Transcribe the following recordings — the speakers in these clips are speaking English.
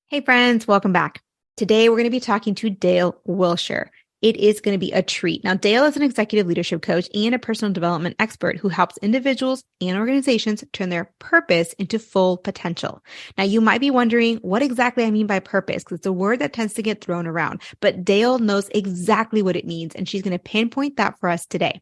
Hey friends, welcome back. Today we're going to be talking to Dale Wilsher. It is going to be a treat. Now, Dale is an executive leadership coach and a personal development expert who helps individuals and organizations turn their purpose into full potential. Now, you might be wondering what exactly I mean by purpose, because it's a word that tends to get thrown around, but Dale knows exactly what it means, and she's going to pinpoint that for us today.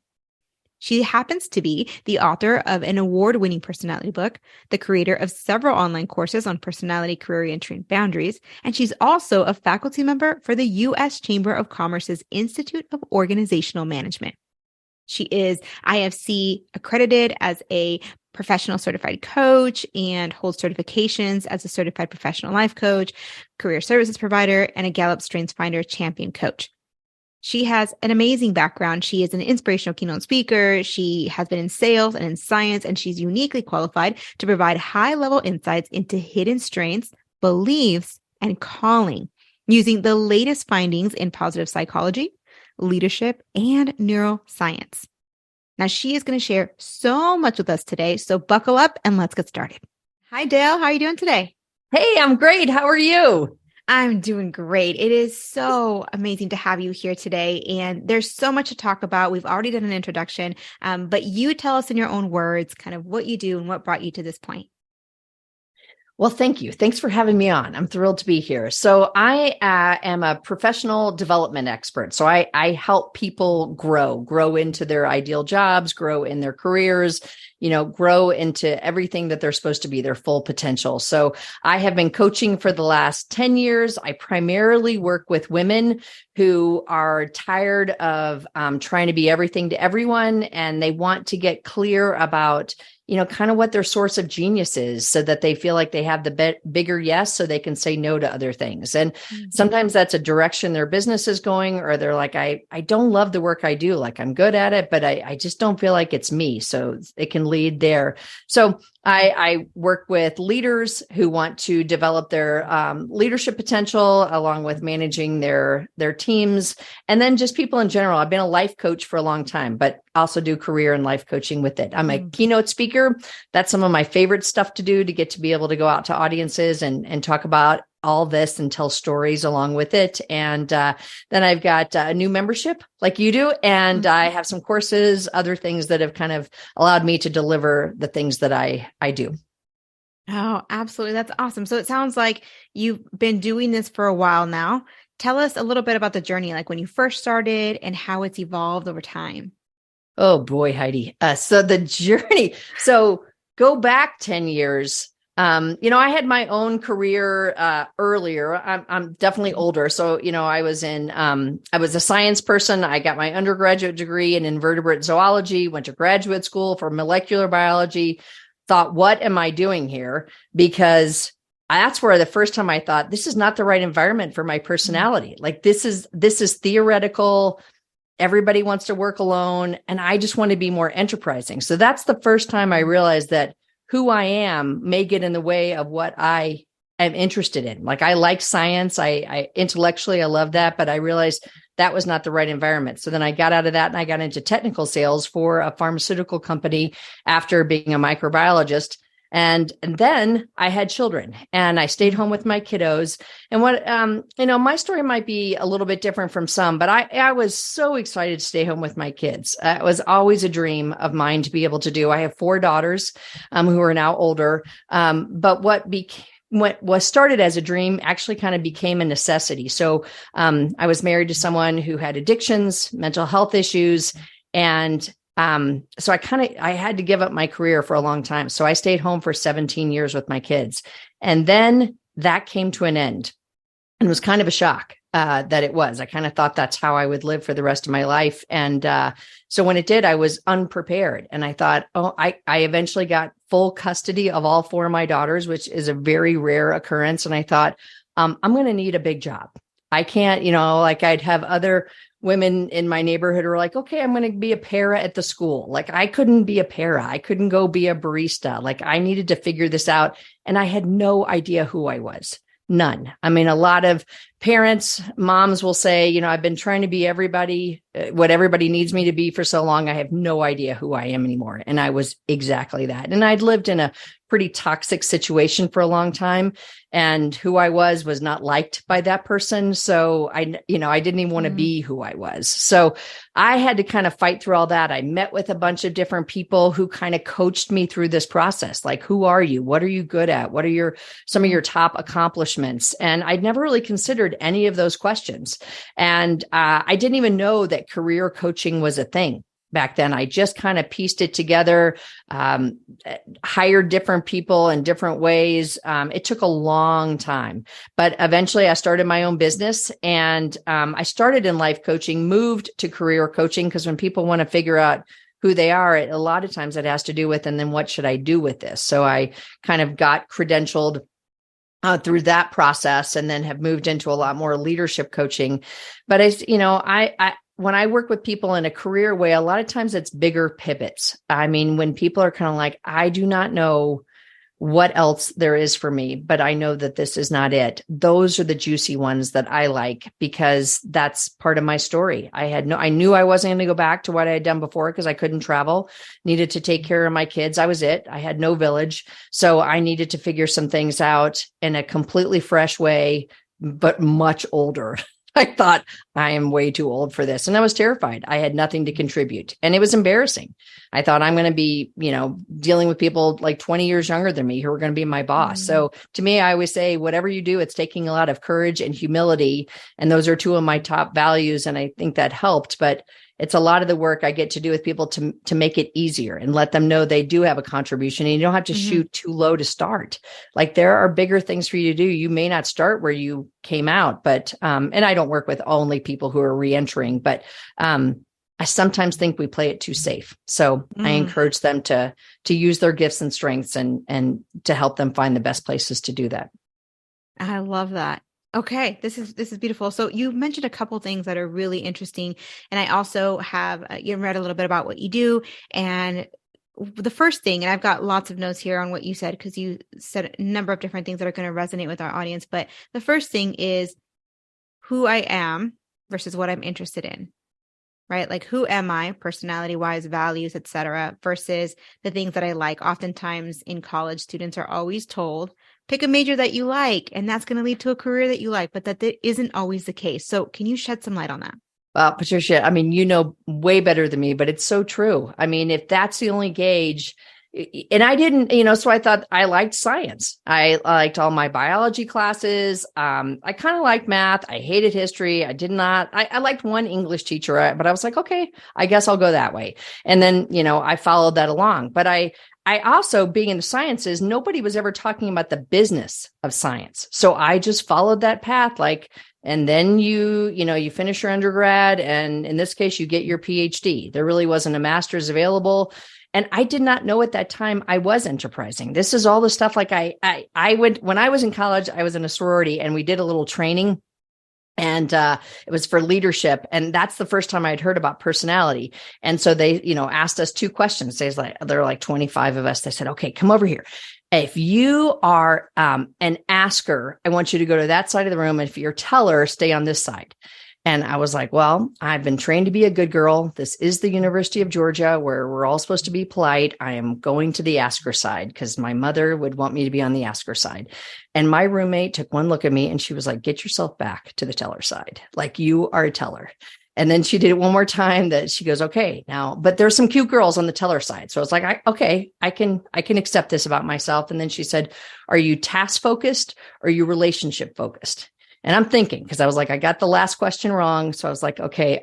She happens to be the author of an award-winning personality book, the creator of several online courses on personality, career entry, and boundaries, and she's also a faculty member for the U.S. Chamber of Commerce's Institute of Organizational Management. She is IFC accredited as a professional certified coach and holds certifications as a certified professional life coach, career services provider, and a Gallup StrengthsFinder champion coach. She has an amazing background. She is an inspirational keynote speaker. She has been in sales and in science, and she's uniquely qualified to provide high-level insights into hidden strengths, beliefs, and calling using the latest findings in positive psychology, leadership, and neuroscience. Now, she is going to share so much with us today, so buckle up and let's get started. Hi, Dale. How are you doing today? Hey, I'm great. How are you? I'm doing great. It is so amazing to have you here today. And there's so much to talk about. We've already done an introduction, but you tell us in your own words kind of what you do and what brought you to this point. Well, thank you. Thanks for having me on. I'm thrilled to be here. So I am a professional development expert. So I help people grow into their ideal jobs, grow in their careers, grow into everything that they're supposed to be, their full potential. So I have been coaching for the last 10 years. I primarily work with women who are tired of trying to be everything to everyone, and they want to get clear about kind of what their source of genius is so that they feel like they have the bigger yes, so they can say no to other things. And sometimes that's a direction their business is going, or they're like, I don't love the work I do. Like I'm good at it, but I just don't feel like it's me. So it can lead there. So I work with leaders who want to develop their leadership potential along with managing their teams, and then just people in general. I've been a life coach for a long time, but also do career and life coaching with it. I'm a keynote speaker. That's some of my favorite stuff to do, to get to be able to go out to audiences and talk about all this and tell stories along with it. And then I've got a new membership like you do. And I have some courses, other things that have kind of allowed me to deliver the things that I do. Oh, absolutely. That's awesome. So it sounds like you've been doing this for a while now. Tell us a little bit about the journey, like when you first started and how it's evolved over time. Oh boy, Heidi. So the journey. So go back 10 years. I had my own career earlier. I'm definitely older. So, I was a science person. I got my undergraduate degree in invertebrate zoology, went to graduate school for molecular biology, thought, what am I doing here? Because that's where the first time I thought, this is not the right environment for my personality. Like this is theoretical. Everybody wants to work alone, and I just want to be more enterprising. So that's the first time I realized that who I am may get in the way of what I am interested in. Like I like science. I intellectually, I love that, but I realized that was not the right environment. So then I got out of that and I got into technical sales for a pharmaceutical company after being a microbiologist. And then I had children and I stayed home with my kiddos. And what, my story might be a little bit different from some, but I was so excited to stay home with my kids. It was always a dream of mine to be able to do. I have 4 daughters who are now older. But what was started as a dream actually kind of became a necessity. So I was married to someone who had addictions, mental health issues, and so I had to give up my career for a long time. So I stayed home for 17 years with my kids. And then that came to an end, and it was kind of a shock that it was. I kind of thought that's how I would live for the rest of my life. And so when it did, I was unprepared. And I thought, I eventually got full custody of all 4 of my daughters, which is a very rare occurrence. And I thought, I'm going to need a big job. I can't, I'd have other women in my neighborhood are like, okay, I'm going to be a para at the school. Like I couldn't be a para. I couldn't go be a barista. Like I needed to figure this out. And I had no idea who I was. None. I mean, a lot of parents, moms will say, I've been trying to be everybody, what everybody needs me to be for so long. I have no idea who I am anymore. And I was exactly that. And I'd lived in a pretty toxic situation for a long time. And who I was not liked by that person. So I didn't even want to be who I was. So I had to kind of fight through all that. I met with a bunch of different people who kind of coached me through this process. Like, who are you? What are you good at? What are some of your top accomplishments? And I'd never really considered any of those questions. And I didn't even know that career coaching was a thing. Back then, I just kind of pieced it together, hired different people in different ways. It took a long time, but eventually I started my own business, and I started in life coaching, moved to career coaching, because when people want to figure out who they are, a lot of times it has to do with, and then what should I do with this? So I kind of got credentialed through that process, and then have moved into a lot more leadership coaching. But when I work with people in a career way, a lot of times it's bigger pivots. I mean, when people are kind of like, I do not know what else there is for me, but I know that this is not it. Those are the juicy ones that I like, because that's part of my story. I knew I wasn't going to go back to what I had done before, because I couldn't travel, needed to take care of my kids. I was it. I had no village. So I needed to figure some things out in a completely fresh way, but much older. I thought, I am way too old for this. And I was terrified. I had nothing to contribute. And it was embarrassing. I thought, I'm going to be, dealing with people like 20 years younger than me who are going to be my boss. So to me, I always say, whatever you do, it's taking a lot of courage and humility. And those are two of my top values. And I think that helped. But it's a lot of the work I get to do with people to make it easier and let them know they do have a contribution, and you don't have to shoot too low to start. Like, there are bigger things for you to do. You may not start where you came out, but, and I don't work with only people who are reentering, but, I sometimes think we play it too safe. So I encourage them to use their gifts and strengths and to help them find the best places to do that. I love that. Okay, this is beautiful. So you mentioned a couple things that are really interesting, and I also have read a little bit about what you do. And the first thing, and I've got lots of notes here on what you said, because you said a number of different things that are going to resonate with our audience. But the first thing is who I am versus what I'm interested in, right? Like, who am I, personality-wise, values, etc., versus the things that I like. Oftentimes in college, students are always told, pick a major that you like, and that's going to lead to a career that you like, but that isn't always the case. So can you shed some light on that? Well, Patricia, I mean, you know way better than me, but it's so true. I mean, if that's the only gauge, and I didn't, so I thought I liked science. I liked all my biology classes. I kind of liked math. I hated history. I liked one English teacher, but I was like, okay, I guess I'll go that way. And then, I followed that along. But I also, being in the sciences, nobody was ever talking about the business of science. So I just followed that path. And then you finish your undergrad, and in this case, you get your PhD. There really wasn't a master's available. And I did not know at that time I was enterprising. This is all the stuff like I would, when I was in college, I was in a sorority, and we did a little training. And it was for leadership. And that's the first time I'd heard about personality. And so they, asked us two questions. There are like 25 of us. They said, okay, come over here. If you are an asker, I want you to go to that side of the room. And if you're a teller, stay on this side. And I was like, well, I've been trained to be a good girl. This is the University of Georgia, where we're all supposed to be polite. I am going to the asker side, because my mother would want me to be on the asker side. And my roommate took one look at me, and she was like, get yourself back to the teller side. Like, you are a teller. And then she did it one more time, that she goes, okay, now, but there's some cute girls on the teller side. So I was like, I can accept this about myself. And then she said, are you task focused, or are you relationship focused? And I'm thinking, because I was like, I got the last question wrong. So I was like, okay,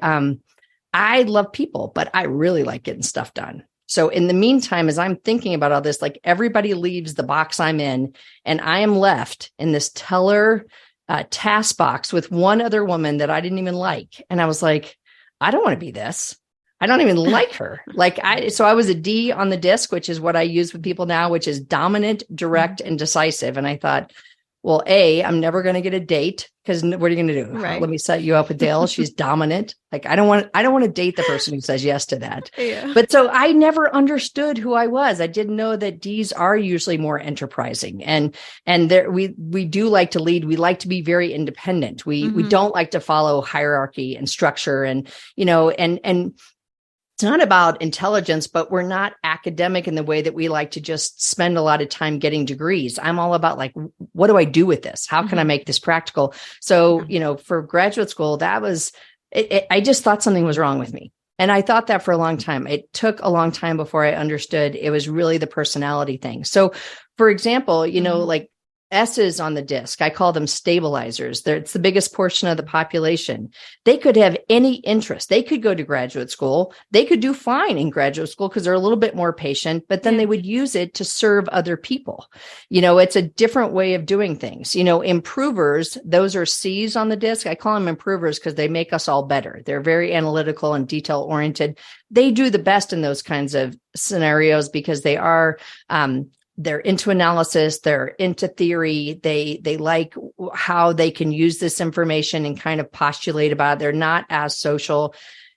I love people, but I really like getting stuff done. So in the meantime, as I'm thinking about all this, like, everybody leaves the box I'm in, and I am left in this teller task box with one other woman that I didn't even like. And I was like, I don't want to be this. I don't even like her. So I was a D on the disc, which is what I use with people now, which is dominant, direct, and decisive. And I thought, well, I'm never going to get a date because what are you going to do? Right. Let me set you up with Dale. She's dominant. Like, I don't want to date the person who says yes to that. Yeah. But so I never understood who I was. I didn't know that Ds are usually more enterprising, and there we do like to lead. We like to be very independent. We don't like to follow hierarchy and structure, and and it's not about intelligence, but we're not academic in the way that we like to just spend a lot of time getting degrees. I'm all about like, what do I do with this? How can I make this practical? So, for graduate school, that was, I just thought something was wrong with me. And I thought that for a long time. It took a long time before I understood it was really the personality thing. So, for example, like S's on the disc, I call them stabilizers. It's the biggest portion of the population. They could have any interest. They could go to graduate school. They could do fine in graduate school because they're a little bit more patient, but then they would use it to serve other people. It's a different way of doing things. Improvers, those are C's on the disc. I call them improvers because they make us all better. They're very analytical and detail oriented. They do the best in those kinds of scenarios because they are, they're into analysis, they're into theory, they like how they can use this information and kind of postulate about it. They're not as social.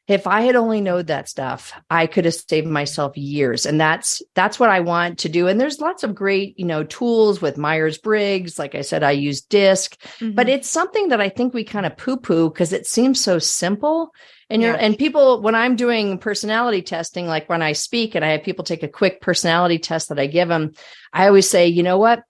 If I had only known that stuff, I could have saved myself years. And that's what I want to do. And there's lots of great, tools with Myers-Briggs. Like I said, I use DISC, but it's something that I think we kind of poo-poo because it seems so simple. And people, when I'm doing personality testing, like when I speak and I have people take a quick personality test that I give them, I always say, you know what?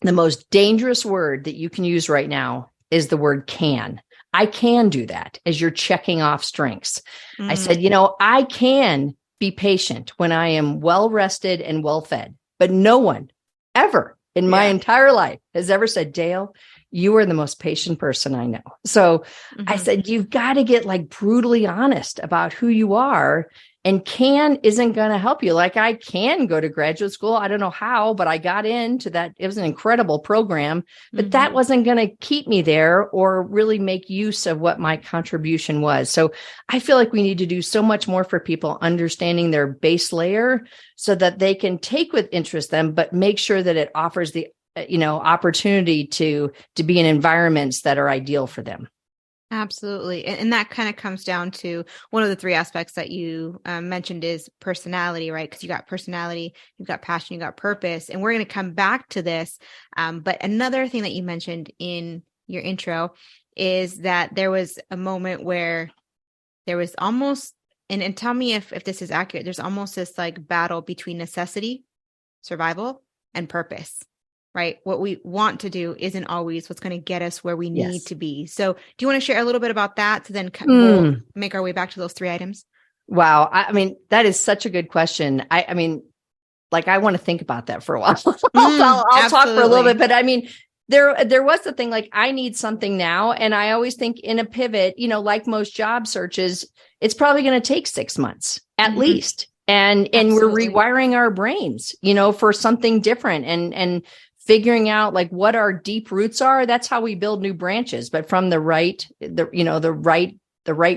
The most dangerous word that you can use right now is the word can. I can do that as you're checking off strengths. I said, I can be patient when I am well rested and well fed, but no one ever in my entire life has ever said, Dale, you are the most patient person I know. So I said, you've got to get like brutally honest about who you are, and can isn't going to help you. Like I can go to graduate school. I don't know how, but I got into that. It was an incredible program, but that wasn't going to keep me there or really make use of what my contribution was. So I feel like we need to do so much more for people understanding their base layer so that they can take with interest them, but make sure that it offers the opportunity to be in environments that are ideal for them. Absolutely. And that kind of comes down to one of the three aspects that you mentioned is personality, right? Because you got personality, you've got passion, you got purpose. And we're going to come back to this. But another thing that you mentioned in your intro is that there was a moment where there was almost, and tell me if this is accurate, there's almost this like battle between necessity, survival, and purpose. Right? What we want to do isn't always what's going to get us where we need to be. So do you want to share a little bit about that to then we'll make our way back to those three items? Wow. I mean, that is such a good question. I mean, like, I want to think about that for a while. I'll talk for a little bit, but I mean, there was the thing, like, I need something now. And I always think in a pivot, like most job searches, it's probably going to take 6 months at least. And we're rewiring our brains, for something different and figuring out like what our deep roots are. That's how we build new branches, but from the right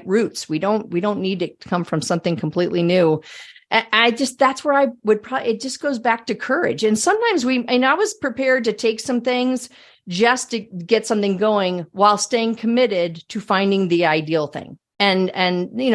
roots. We don't need to come from something completely new. That's where I would probably, it just goes back to courage. And sometimes I was prepared to take some things just to get something going while staying committed to finding the ideal thing. And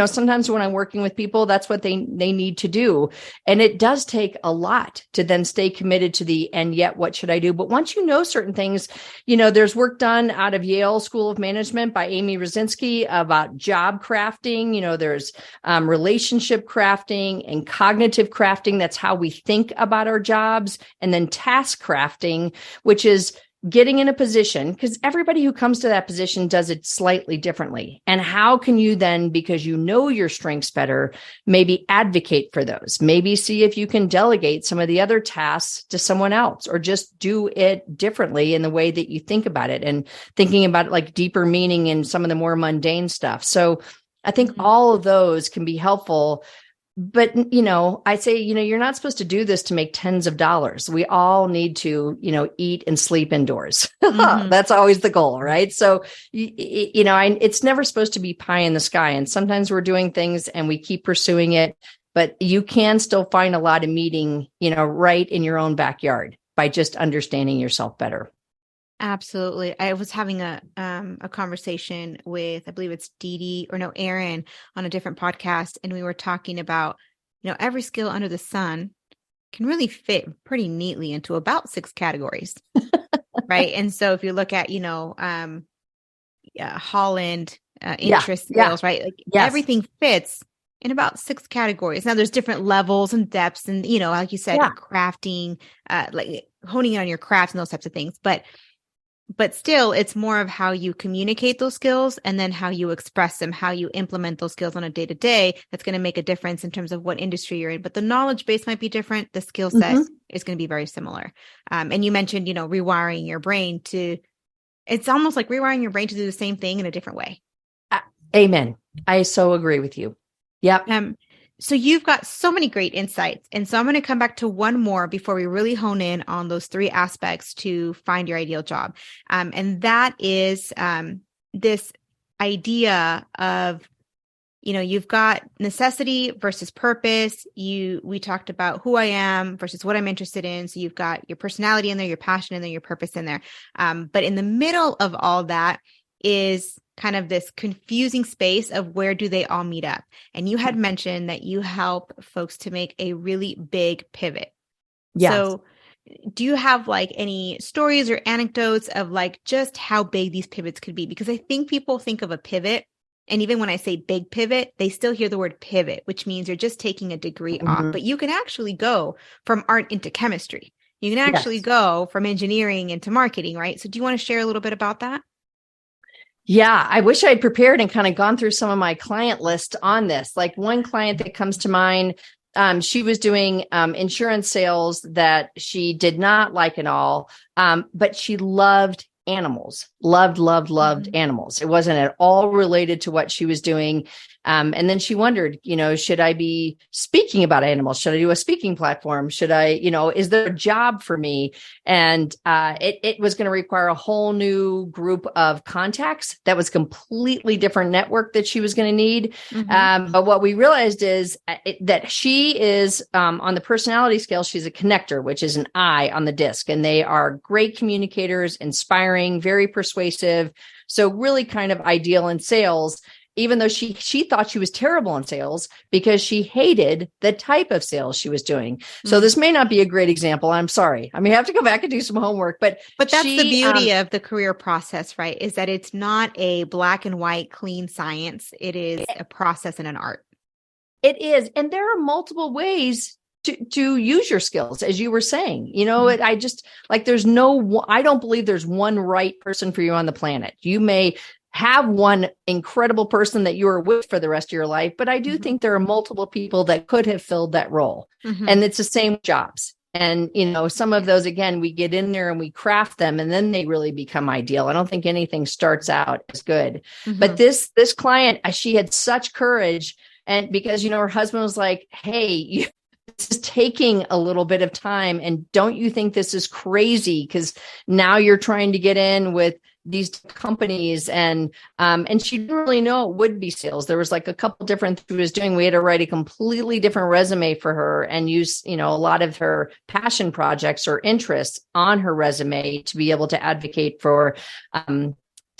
sometimes when I'm working with people, that's what they need to do. And it does take a lot to then stay committed to and yet what should I do? But once you know certain things, there's work done out of Yale School of Management by Amy Rosinski about job crafting. There's relationship crafting and cognitive crafting. That's how we think about our jobs. And then task crafting, which is getting in a position, because everybody who comes to that position does it slightly differently. And how can you then, because you know your strengths better, maybe advocate for those, maybe see if you can delegate some of the other tasks to someone else, or just do it differently in the way that you think about it, and thinking about like deeper meaning in some of the more mundane stuff. So I think all of those can be helpful. But, I say, you're not supposed to do this to make tens of dollars. We all need to, eat and sleep indoors. That's always the goal, right? So, it's never supposed to be pie in the sky. And sometimes we're doing things and we keep pursuing it, but you can still find a lot of meaning, right in your own backyard by just understanding yourself better. Absolutely. I was having a conversation with, I believe it's Aaron on a different podcast. And we were talking about, every skill under the sun can really fit pretty neatly into about 6 categories. Right. And so if you look at, Holland, interest skills, right? Like everything fits in about 6 categories. Now there's different levels and depths and, like you said, crafting, like honing in on your craft and those types of things. But still, it's more of how you communicate those skills and then how you express them, how you implement those skills on a day-to-day. That's going to make a difference in terms of what industry you're in. But the knowledge base might be different. The skill set is going to be very similar. And you mentioned, rewiring your brain it's almost like rewiring your brain to do the same thing in a different way. Amen. I so agree with you. Yep. So you've got so many great insights. And so I'm going to come back to one more before we really hone in on those 3 aspects to find your ideal job. And that is this idea of, you've got necessity versus purpose. We talked about who I am versus what I'm interested in. So you've got your personality in there, your passion in there, your purpose in there. But in the middle of all that is kind of this confusing space of where do they all meet up. And you had mentioned that you help folks to make a really big pivot. Yes. So do you have like any stories or anecdotes of like just how big these pivots could be? Because I think people think of a pivot, and even when I say big pivot, they still hear the word pivot, which means you're just taking a degree off, but you can actually go from art into chemistry. You can actually go from engineering into marketing, right? So do you want to share a little bit about that? Yeah, I wish I'd prepared and kind of gone through some of my client list on this. Like one client that comes to mind, she was doing insurance sales that she did not like at all, but she loved animals, loved animals. It wasn't at all related to what she was doing. And then she wondered, should I be speaking about animals? Should I do a speaking platform? Should I, is there a job for me? And it was going to require a whole new group of contacts. That was completely different network that she was going to need. But what we realized is that she is on the personality scale, she's a connector, which is an I on the disc. And they are great communicators, inspiring, very persuasive. So really kind of ideal in sales, even though she thought she was terrible in sales because she hated the type of sales she was doing. So this may not be a great example. I'm sorry. I may have to go back and do some homework, but that's the beauty of the career process, right? Is that it's not a black and white clean science. It is a process and an art. It is. And there are multiple ways to use your skills, as you were saying, I just like, I don't believe there's one right person for you on the planet. You may have one incredible person that you are with for the rest of your life, but I do think there are multiple people that could have filled that role. And it's the same jobs. And, some of those, again, we get in there and we craft them and then they really become ideal. I don't think anything starts out as good, but this client, she had such courage. And because, her husband was like, hey, this is taking a little bit of time. And don't you think this is crazy? Because now you're trying to get in with these companies and she didn't really know it would be sales. There was like a couple different things she was doing. We had to write a completely different resume for her and use, a lot of her passion projects or interests on her resume to be able to advocate for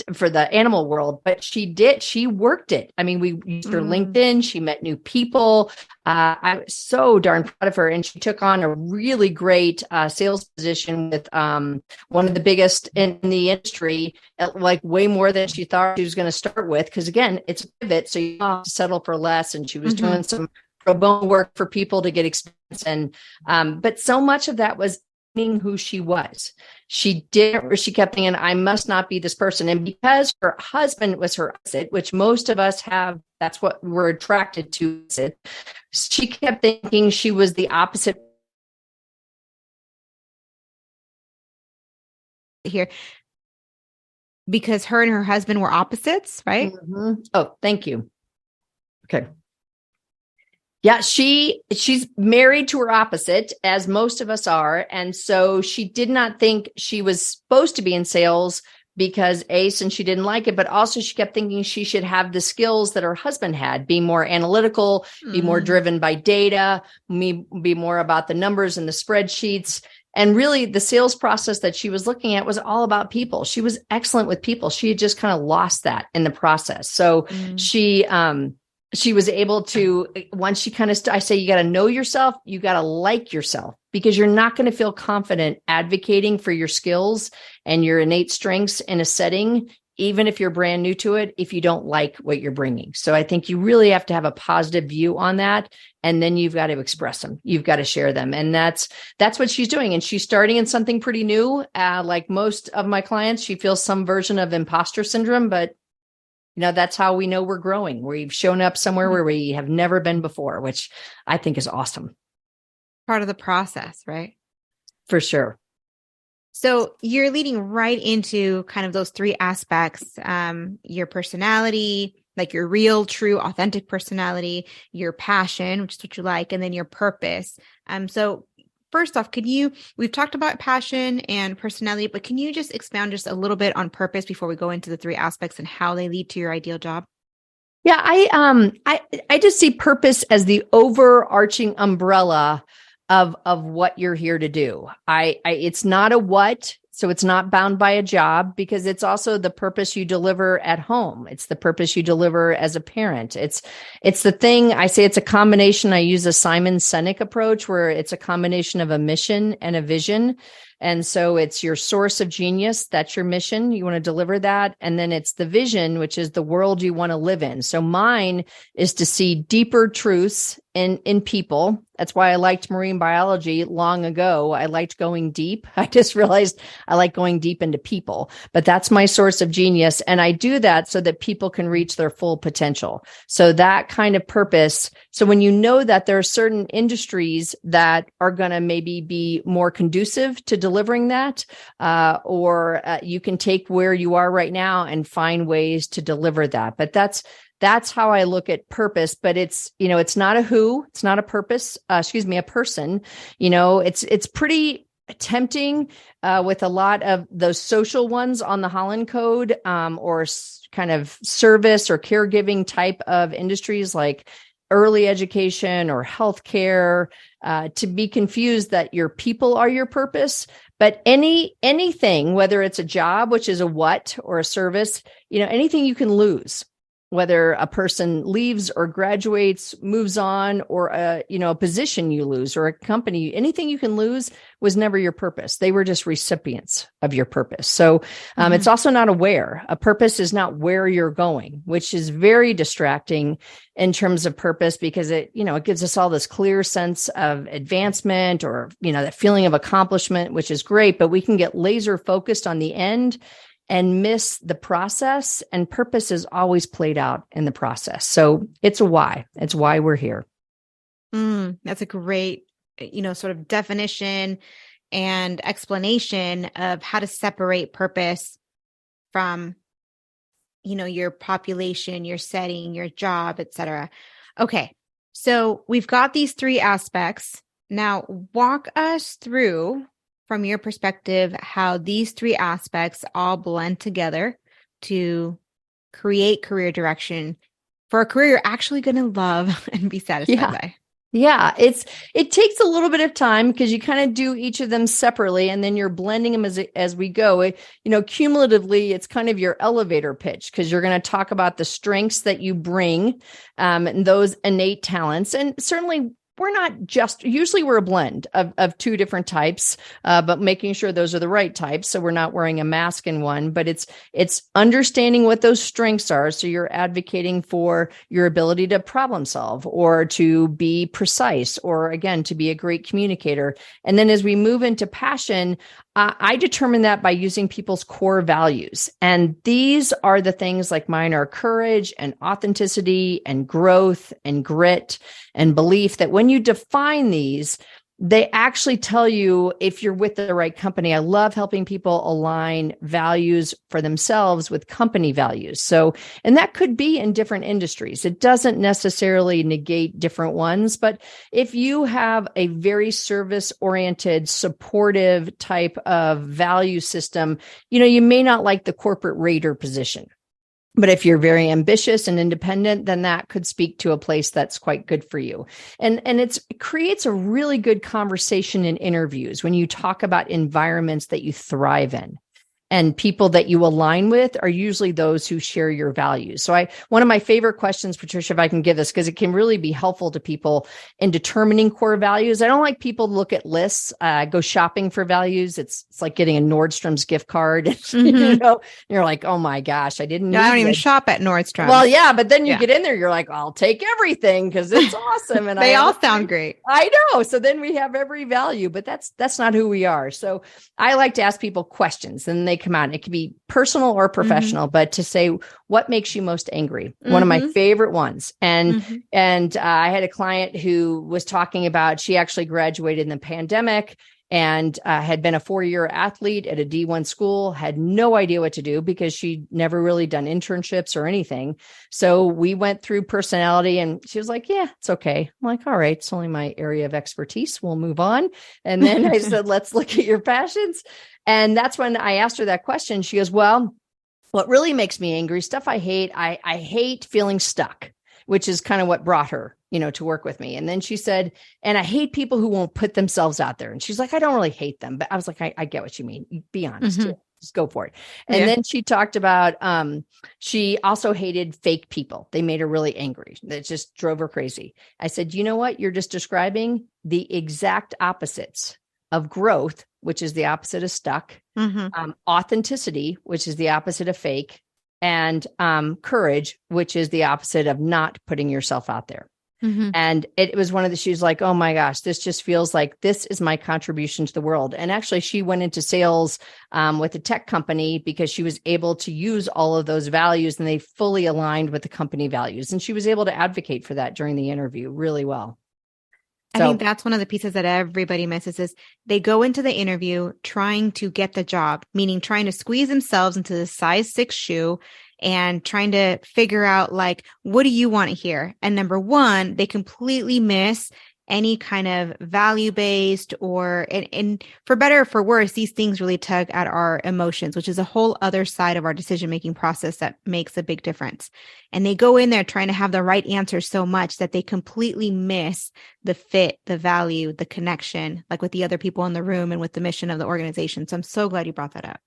the animal world, but she worked it. I mean, we used her LinkedIn, she met new people. I was so darn proud of her. And she took on a really great sales position with one of the biggest in the industry, at like way more than she thought she was going to start with. Cause again, it's a pivot. So you have to settle for less. And she was doing some pro bono work for people to get experience. And, but so much of that was who she was. She kept thinking, I must not be this person. And because her husband was her opposite, which most of us have, that's what we're attracted to. She kept thinking she was the opposite. Here, because her and her husband were opposites, right? Oh, thank you. Okay. Yeah, she's married to her opposite, as most of us are. And so she did not think she was supposed to be in sales because since she didn't like it, but also she kept thinking she should have the skills that her husband had, be more analytical, be more driven by data, be more about the numbers and the spreadsheets. And really the sales process that she was looking at was all about people. She was excellent with people. She had just kind of lost that in the process. So she was able to, once she kind of, I say, you got to know yourself, you got to like yourself, because you're not going to feel confident advocating for your skills and your innate strengths in a setting, even if you're brand new to it, if you don't like what you're bringing. So I think you really have to have a positive view on that. And then you've got to express them. You've got to share them. And that's what she's doing. And she's starting in something pretty new. Like most of my clients, she feels some version of imposter syndrome, but that's how we know we're growing. We've shown up somewhere where we have never been before, which I think is awesome. Part of the process, right? For sure. So you're leading right into kind of those three aspects, your personality, like your real, true, authentic personality, your passion, which is what you like, and then your purpose. So first off, we've talked about passion and personality, but can you just expound just a little bit on purpose before we go into the three aspects and how they lead to your ideal job? Yeah, I just see purpose as the overarching umbrella of what you're here to do. It's not a what, so it's not bound by a job, because it's also the purpose you deliver at home. It's the purpose you deliver as a parent. It's the thing, I say it's a combination. I use a Simon Sinek approach where it's a combination of a mission and a vision. And so it's your source of genius. That's your mission. You want to deliver that. And then it's the vision, which is the world you want to live in. So mine is to see deeper truths in people. That's why I liked marine biology long ago. I liked going deep. I just realized I like going deep into people, but that's my source of genius. And I do that so that people can reach their full potential. So that kind of purpose. So when you know that there are certain industries that are going to maybe be more conducive to delivering that, or you can take where you are right now and find ways to deliver that. But that's how I look at purpose, but it's not a who, it's not a purpose, a person. It's pretty tempting with a lot of those social ones on the Holland Code, or kind of service or caregiving type of industries like early education or healthcare, to be confused that your people are your purpose. But anything, whether it's a job, which is a what, or a service, anything you can lose, whether a person leaves or graduates, moves on, or a position you lose, or a company, anything you can lose was never your purpose. They were just recipients of your purpose. So it's also not aware. A purpose is not where you're going, which is very distracting in terms of purpose, because it gives us all this clear sense of advancement, or, that feeling of accomplishment, which is great, but we can get laser focused on the end and miss the process. And purpose is always played out in the process. So it's a why. It's why we're here. That's a great, sort of definition and explanation of how to separate purpose from, your population, your setting, your job, et cetera. Okay. So we've got these three aspects. Now walk us through, from your perspective, how these three aspects all blend together to create career direction for a career you're actually going to love and be satisfied by. Yeah, it takes a little bit of time, because you kind of do each of them separately, and then you're blending them as we go. Cumulatively, it's kind of your elevator pitch, because you're going to talk about the strengths that you bring, and those innate talents. And certainly, we're not usually we're a blend of two different types, but making sure those are the right types. So we're not wearing a mask in one, but it's understanding what those strengths are. So you're advocating for your ability to problem solve, or to be precise, or again, to be a great communicator. And then as we move into passion, I determine that by using people's core values. And these are the things, like mine are courage and authenticity and growth and grit and belief, that when you define these, they actually tell you if you're with the right company. I love helping people align values for themselves with company values. So, and that could be in different industries. It doesn't necessarily negate different ones, but if you have a very service-oriented, supportive type of value system, you may not like the corporate raider position. But if you're very ambitious and independent, then that could speak to a place that's quite good for you. And it creates a really good conversation in interviews when you talk about environments that you thrive in. And people that you align with are usually those who share your values. So one of my favorite questions, Patricia, if I can give this, because it can really be helpful to people in determining core values. I don't like people to look at lists, go shopping for values. It's like getting a Nordstrom's gift card. You're like, oh my gosh, I didn't. No, I don't even shop at Nordstrom. Well, yeah, but then you get in there, you're like, I'll take everything because it's awesome. And they all sound great. I know. So then we have every value, but that's not who we are. So I like to ask people questions, and they come out. It can be personal or professional, but to say, what makes you most angry? One of my favorite ones. And I had a client who was talking about, she actually graduated in the pandemic and had been a 4-year athlete at a D1 school, had no idea what to do because she'd never really done internships or anything. So we went through personality, and she was like, yeah, it's okay. I'm like, all right, it's only my area of expertise. We'll move on. And then I said, let's look at your passions. And that's when I asked her that question. She goes, well, what really makes me angry, stuff I hate, I hate feeling stuck, which is kind of what brought her, to work with me. And then she said, and I hate people who won't put themselves out there. And she's like, I don't really hate them, but I was like, I get what you mean. Be honest. Just go for it. And then she talked about, she also hated fake people. They made her really angry. That just drove her crazy. I said, you know what? You're just describing the exact opposites of growth, which is the opposite of stuck, authenticity, which is the opposite of fake, and courage, which is the opposite of not putting yourself out there. And it was one of the, she was like, oh my gosh, this just feels like this is my contribution to the world. And actually she went into sales with a tech company because she was able to use all of those values, and they fully aligned with the company values. And she was able to advocate for that during the interview really well. I think that's one of the pieces that everybody misses is they go into the interview trying to get the job, meaning trying to squeeze themselves into the size 6 shoe and trying to figure out, like, what do you want to hear? And number one, they completely miss any kind of value-based or, and for better or for worse, these things really tug at our emotions, which is a whole other side of our decision-making process that makes a big difference. And they go in there trying to have the right answer so much that they completely miss the fit, the value, the connection, like with the other people in the room and with the mission of the organization. So I'm so glad you brought that up.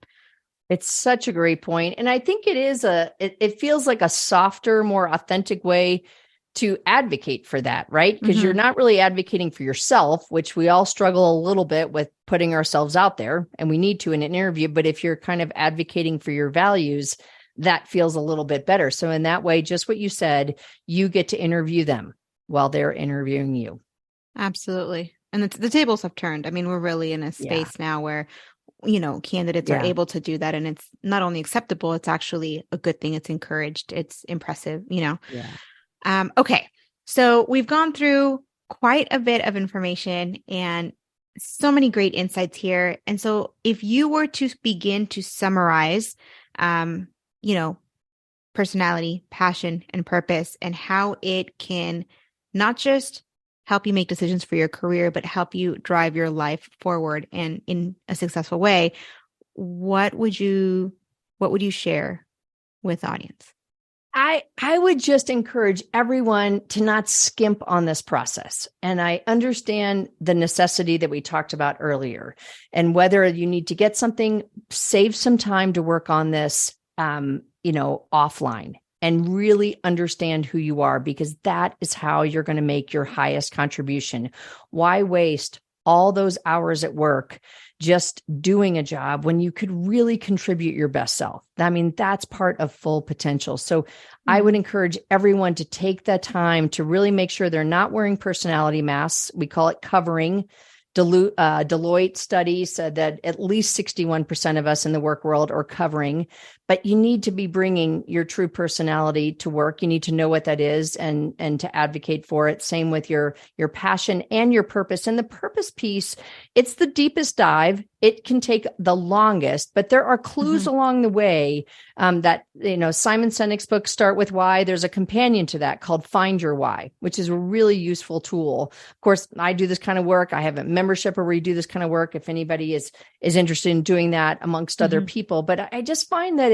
It's such a great point. And I think it feels like a softer, more authentic way to advocate for that, right? Because you're not really advocating for yourself, which we all struggle a little bit with putting ourselves out there, and we need to in an interview. But if you're kind of advocating for your values, that feels a little bit better. So in that way, just what you said, you get to interview them while they're interviewing you. Absolutely. And the tables have turned. I mean, we're really in a space now where, candidates are able to do that. And it's not only acceptable, it's actually a good thing. It's encouraged. It's impressive, Yeah. Okay. So we've gone through quite a bit of information and so many great insights here. And so if you were to begin to summarize, personality, passion, and purpose, and how it can not just help you make decisions for your career, but help you drive your life forward and in a successful way, what would you share with the audience? I would just encourage everyone to not skimp on this process. And I understand the necessity that we talked about earlier, and whether you need to get something, save some time to work on this, offline, and really understand who you are, because that is how you're going to make your highest contribution. Why waste all those hours at work just doing a job when you could really contribute your best self? I mean, that's part of full potential. So I would encourage everyone to take that time to really make sure they're not wearing personality masks. We call it covering. Deloitte study said that at least 61% of us in the work world are covering, but you need to be bringing your true personality to work. You need to know what that is and to advocate for it. Same with your passion and your purpose. And the purpose piece, it's the deepest dive. It can take the longest, but there are clues along the way that, Simon Sinek's book, Start With Why. There's a companion to that called Find Your Why, which is a really useful tool. Of course, I do this kind of work. I have a membership where we do this kind of work if anybody is interested in doing that amongst other people. But I just find that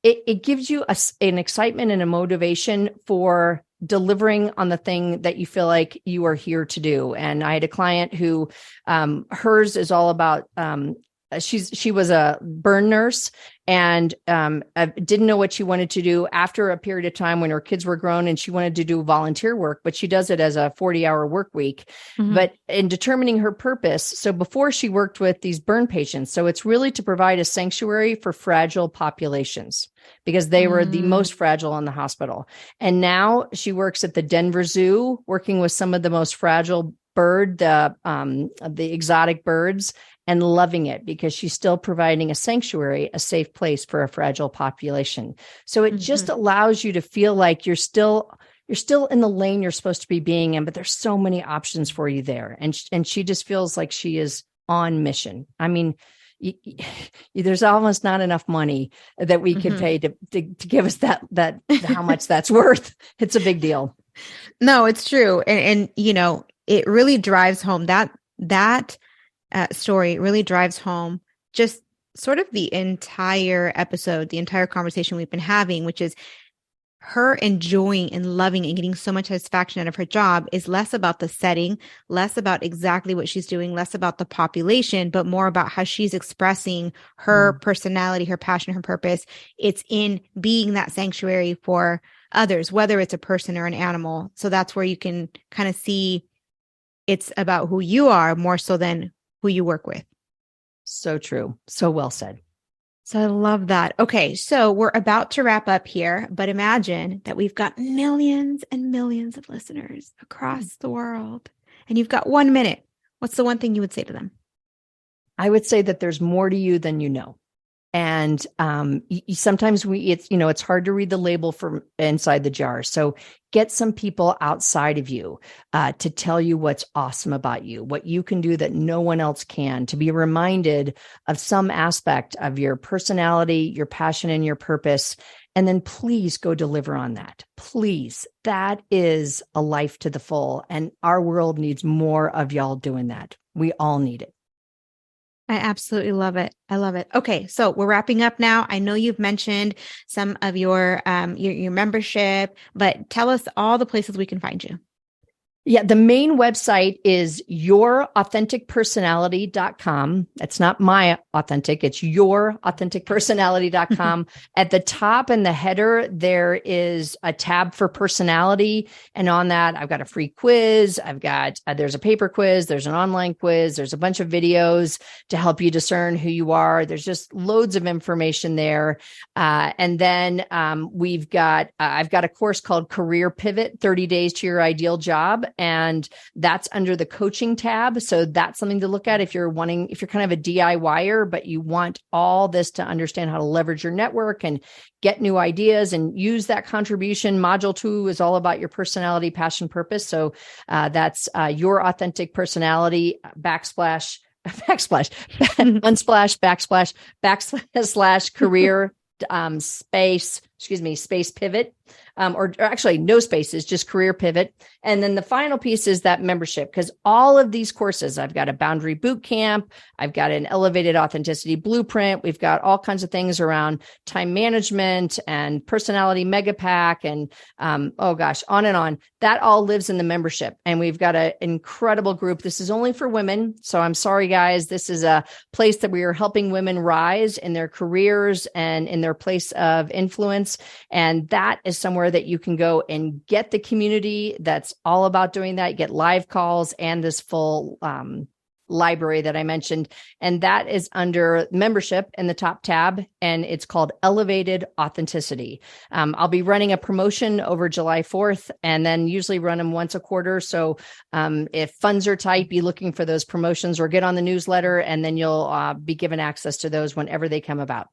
it gives you an excitement and a motivation for delivering on the thing that you feel like you are here to do. And I had a client who, hers is all about, she was a burn nurse and didn't know what she wanted to do after a period of time when her kids were grown, and she wanted to do volunteer work, but she does it as a 40-hour work week. Mm-hmm. But in determining her purpose, so before she worked with these burn patients, so it's really to provide a sanctuary for fragile populations because they were the most fragile in the hospital. And now she works at the Denver Zoo, working with some of the most fragile the exotic birds, and loving it because she's still providing a sanctuary, a safe place for a fragile population. So it just allows you to feel like you're still in the lane you're supposed to be being in, but there's so many options for you there. And she just feels like she is on mission. I mean, there's almost not enough money that we could pay to give us that how much that's worth. It's a big deal. No, it's true. And you know, it really drives home that story really drives home just sort of the entire episode, the entire conversation we've been having, which is her enjoying and loving and getting so much satisfaction out of her job is less about the setting, less about exactly what she's doing, less about the population, but more about how she's expressing her personality, her passion, her purpose. It's in being that sanctuary for others, whether it's a person or an animal. So that's where you can kind of see it's about who you are more so than who you work with. So true. So well said. So I love that. Okay. So we're about to wrap up here, but imagine that we've got millions and millions of listeners across the world, and you've got 1 minute. What's the one thing you would say to them? I would say that there's more to you than you know. And sometimes it's hard to read the label from inside the jar. So get some people outside of you to tell you what's awesome about you, what you can do that no one else can, to be reminded of some aspect of your personality, your passion, and your purpose. And then please go deliver on that. Please. That is a life to the full. And our world needs more of y'all doing that. We all need it. I absolutely love it. I love it. Okay. So we're wrapping up now. I know you've mentioned some of your membership, but tell us all the places we can find you. Yeah, the main website is yourauthenticpersonality.com. It's not my authentic, it's yourauthenticpersonality.com. At the top in the header, there is a tab for personality. And on that, I've got a free quiz. I've got, there's a paper quiz. There's an online quiz. There's a bunch of videos to help you discern who you are. There's just loads of information there. And then I've got a course called Career Pivot, 30 Days to Your Ideal Job. And that's under the coaching tab. So that's something to look at if you're kind of a DIYer, but you want all this to understand how to leverage your network and get new ideas and use that contribution. Module 2 is all about your personality, passion, purpose. So that's your authentic personality backsplash, unsplash, backslash career space pivot. Or actually no spaces, just career pivot. And then the final piece is that membership, because all of these courses, I've got a boundary boot camp, I've got an elevated authenticity blueprint. We've got all kinds of things around time management and personality mega pack and, on and on. That all lives in the membership. And we've got an incredible group. This is only for women. So I'm sorry, guys. This is a place that we are helping women rise in their careers and in their place of influence. And that is somewhere that you can go and get the community that's all about doing that. You get live calls and this full library that I mentioned. And that is under membership in the top tab. And it's called Elevated Authenticity. I'll be running a promotion over July 4th and then usually run them once a quarter. So if funds are tight, be looking for those promotions or get on the newsletter, and then you'll be given access to those whenever they come about.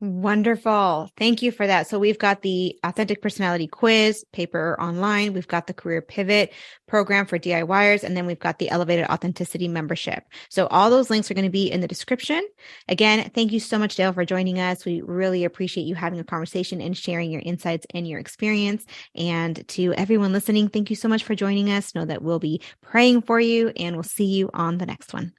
Wonderful. Thank you for that. So we've got the Authentic Personality Quiz, paper online. We've got the Career Pivot program for DIYers, and then we've got the Elevated Authenticity membership. So all those links are going to be in the description. Again, thank you so much, Dale, for joining us. We really appreciate you having a conversation and sharing your insights and your experience. And to everyone listening, thank you so much for joining us. Know that we'll be praying for you, and we'll see you on the next one.